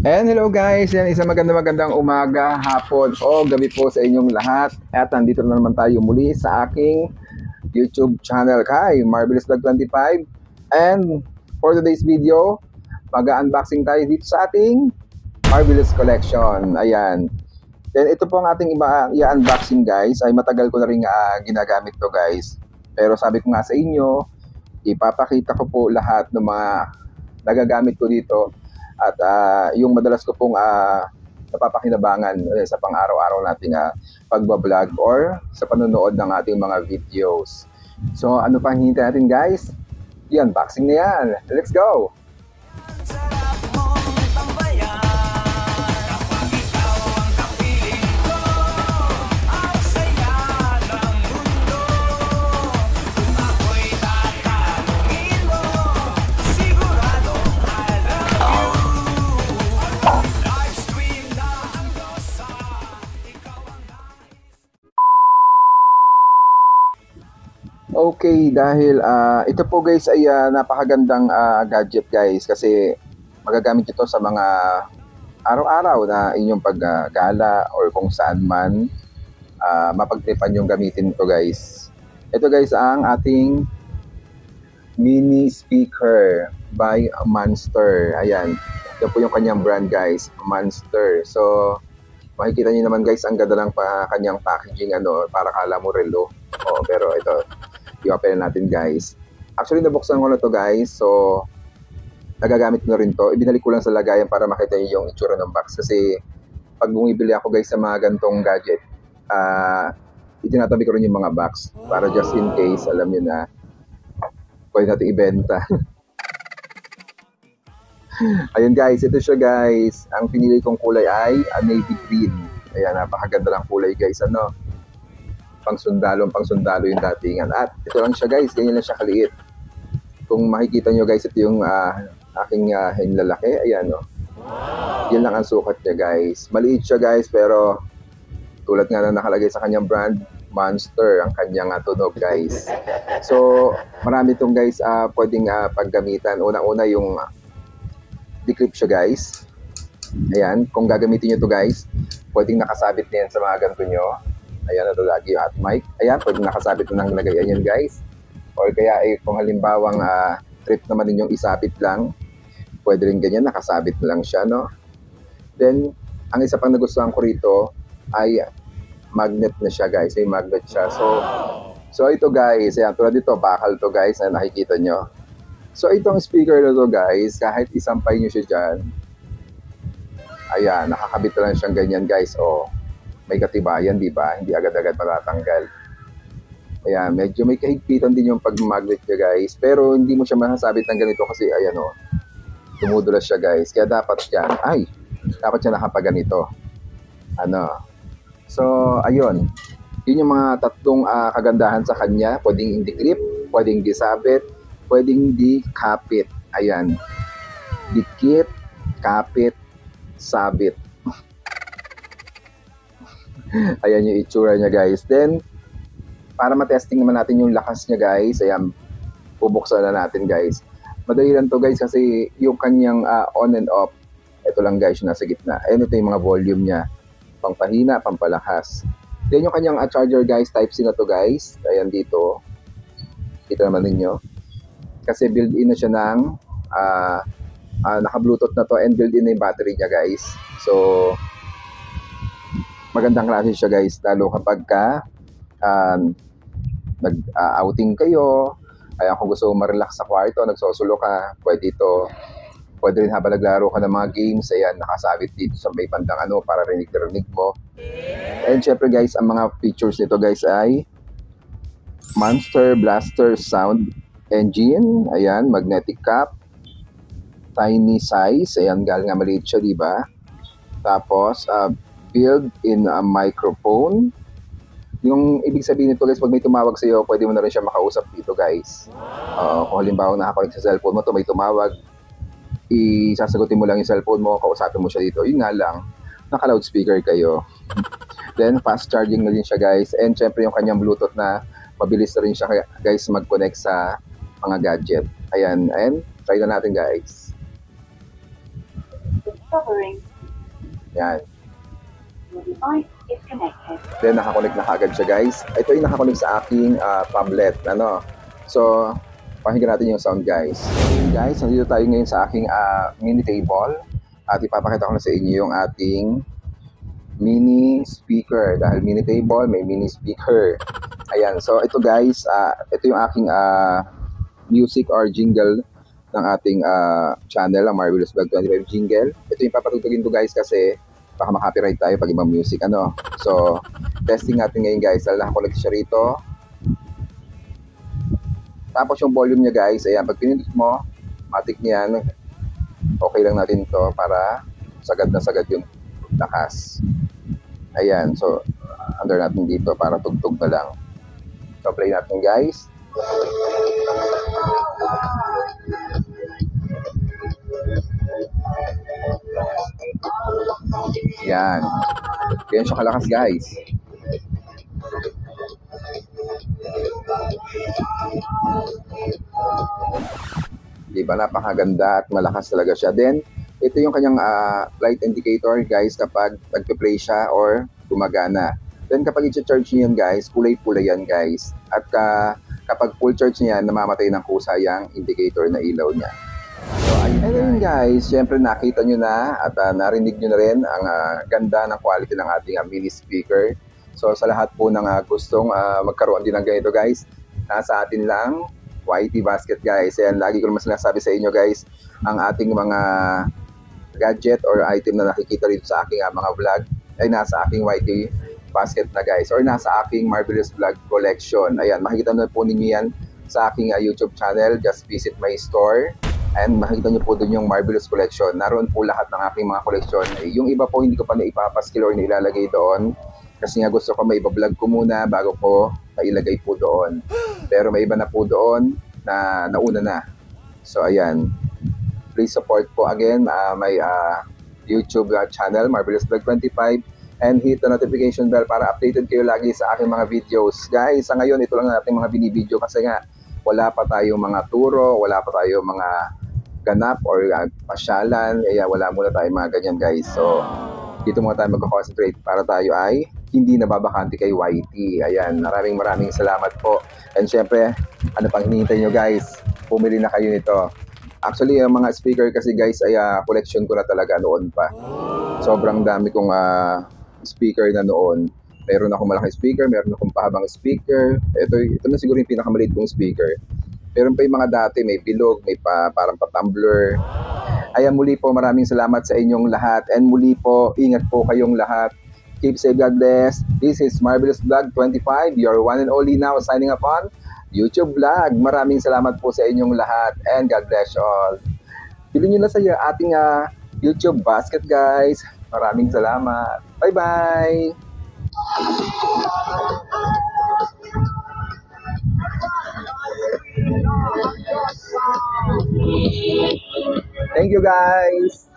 And hello guys, yan isang magandang umaga, hapon o gabi po sa inyong lahat. At nandito na naman tayo muli sa aking YouTube channel kay Marvelous Vlog 25. And for today's video, mag-unboxing tayo dito sa ating Marvelous Collection. Ayan. Then ito po ang ating i-unboxing guys, ay matagal ko na rin ginagamit to guys. Pero sabi ko nga sa inyo, ipapakita ko po lahat ng mga nagagamit ko dito. At yung madalas ko pong napapakinabangan sa pang-araw-araw nating pagbablog or sa panonood ng ating mga videos. So ano pang hinihintay natin guys? I-unboxing na yan. Let's go! Okay, dahil ito po guys ay napakagandang gadget guys kasi magagamit ito sa mga araw-araw na inyong paggala or kung saan man mapagtripan yung gamitin ito guys. Ito guys ang ating mini speaker by Monster. Ayan, ito po yung kanyang brand guys, Monster. So makikita niyo naman guys, ang ganda ng kanyang packaging, para kala mo relo. Pero ito, i-open natin guys. Actually nabuksan ko na to guys, so nagagamit ko na rin to. Ibinalik ko lang sa lagayan para makita niyo yung itsura ng box kasi pag bumibili ako guys sa mga gantong gadget, itinatabi ko rin yung mga box para just in case, alam niyo na pwede natin ibenta. Ayun guys, ito siya guys. Ang pinili kong kulay ay navy green. Ayan, napakaganda lang kulay guys. Pang sundalo yung datingan. At ito lang siya guys, ganyan lang siya kaliit. Kung makikita nyo guys, ito yung aking hinlalaki. Ayan Yan lang ang sukat niya guys. Maliit siya guys, pero tulad nga na nakalagay sa kanyang brand, Monster ang kanyang tunog guys. So marami itong guys pwedeng paggamitan. Una-una yung declip siya guys. Ayan, kung gagamitin nyo to guys, pwedeng nakasabit na yan sa mga ganito nyo. Ayan, ito lagi yung hot mic. Ayan, pwedeng nakasabit na ng lagayan yan guys. Or kaya kung halimbawang trip naman ninyong isabit lang, pwede rin ganyan, nakasabit na lang siya, no? Then, ang isa pang nagustuhan ko rito ay magnet na siya guys. May magnet siya. So ito guys, ayan, tulad dito, bakal to guys na nakikita nyo. So itong speaker na to guys, kahit isampay nyo siya dyan, ayan, nakakabit na lang siyang ganyan guys. May katibayan, di ba? Hindi agad-agad matatanggal. Ayan, medyo may kahigpitan din yung pag-magnet niya guys. Pero hindi mo siya masasabit ng ganito kasi ayan dumudulas siya guys. Kaya dapat siya nakapaganito. So ayun, yun yung mga tatlong kagandahan sa kanya. Pwedeng i-clip, pwedeng disabit, pwedeng di-kapit. Ayan. Dikit, kapit, sabit. Ayan yung itsura niya guys. Then, para matesting naman natin yung lakas niya guys, ayan, bubuksan na natin guys. Madali lang to guys kasi yung kanyang on and off, ito lang guys yung nasa gitna. Ayan, ito yung mga volume niya. Pampahina, pampalakas. Then yung kanyang charger guys, Type-C na to guys. Ayan dito. Kita naman ninyo. Kasi built-in na siya ng naka-bluetooth na to and built-in na yung battery niya guys. So magandang klase siya guys, lalo kapag nag-outing kayo. Ayan, kung gusto mo ma-relax sa kwarto, nagsosolo ka, pwede ito. Pwede rin habang naglaro ka ng mga games, ayan, nakasabit dito sa may bandang para rinig mo. And syempre guys, ang mga features nito guys ay Monster Blaster Sound Engine, ayan, magnetic cap, tiny size, ayan, galing nga maliit siya, diba? Tapos, built-in microphone. Yung ibig sabihin nito guys, pag may tumawag sa iyo, pwede mo na rin siya makausap dito guys. Kung halimbawa nakakonect sa cellphone mo, may tumawag, isasagutin mo lang yung cellphone mo, kausapin mo siya dito. Yun nga lang, naka-loudspeaker kayo. Then fast charging na din siya guys. And syempre yung kanyang Bluetooth na mabilis na rin siya guys mag-connect sa mga gadget. Ayan, and try na natin guys. Discovering Yan. your device is connected. Then nakakonect na kagad siya guys. Ito yung nakakonect sa aking tablet. Ano? So, pakinggan natin yung sound guys. Yun guys, nandito tayo ngayon sa aking mini table. At ipapakita ko na sa inyo yung ating mini speaker. Dahil mini table, may mini speaker. Ayan. So, ito guys, ito yung aking music or jingle ng ating channel, ang Marvelous Vlog 25 jingle. Ito yung papatutugin ko guys kasi baka makapiright tayo pag ibang music. Ano? So, testing natin ngayon guys. Dahil nakakonect siya rito. Tapos yung volume niya guys, ayan, pag pinindot mo, matik niyan, okay lang natin to para sagad na sagad yung lakas. Ayan, so, under natin dito para tugtog na lang. So, play natin guys. Yan. Ganyan siya kalakas guys. Diba, napakaganda at malakas talaga siya. Then, ito yung kanyang light indicator guys kapag nagpe-play siya or gumagana. Then kapag i-charge niyo yan guys, kulay-kulay yan guys. At kapag full charge niya, namamatay ng kusa yung indicator na ilaw niya. So, ayun guys, syempre nakita nyo na at narinig nyo na rin ang ganda ng quality ng ating mini speaker. So sa lahat po ng gustong magkaroon din ng ganito guys, nasa atin lang, YT Basket guys. Ayan, lagi ko naman sinasabi sa inyo guys, ang ating mga gadget or item na nakikita dito sa aking mga vlog ay nasa aking YT Basket na guys, or nasa aking Marvelous Vlog collection. Ayan, makikita na po ninyo yan sa aking YouTube channel. Just visit my store and makikita nyo po dun yung Marvelous Collection. Naroon po lahat ng aking mga collection. Yung iba po hindi ko pa naipapaskil or nilalagay doon kasi nga gusto ko may iba-vlog ko muna bago ko nailagay po doon. Pero may iba na po doon na nauna na. So ayan, please support po again my YouTube channel, Marvelous Vlog 25, and hit the notification bell para updated kayo lagi sa aking mga videos. Guys, sa ngayon, ito lang natin mga binibideo kasi nga wala pa tayong mga turo, wala pa tayong mga ganap or pasyalan, kaya wala muna tayong mga ganyan guys. So, dito muna tayo mag-concentrate para tayo ay hindi nababakante kay YT. Ayan, maraming salamat po. And syempre, ano pang hinihintay nyo guys? Pumili na kayo nito. Actually, yung mga speaker kasi guys ay collection ko na talaga noon pa. Sobrang dami kong speaker na noon. Meron akong malaking speaker, meron akong pahabang speaker. Ito na siguro yung pinakamaliit kong speaker. Meron pa yung mga dati, may bilog, may parang pa-tumbler. Ayan, muli po, maraming salamat sa inyong lahat. And muli po, ingat po kayong lahat. Keep safe, God bless. This is Marvelous Vlog 25, your one and only now signing up on YouTube Vlog. Maraming salamat po sa inyong lahat. And God bless you all. Bilhin nyo na sa ating YouTube basket, guys. Maraming salamat. Bye-bye! Thank you guys.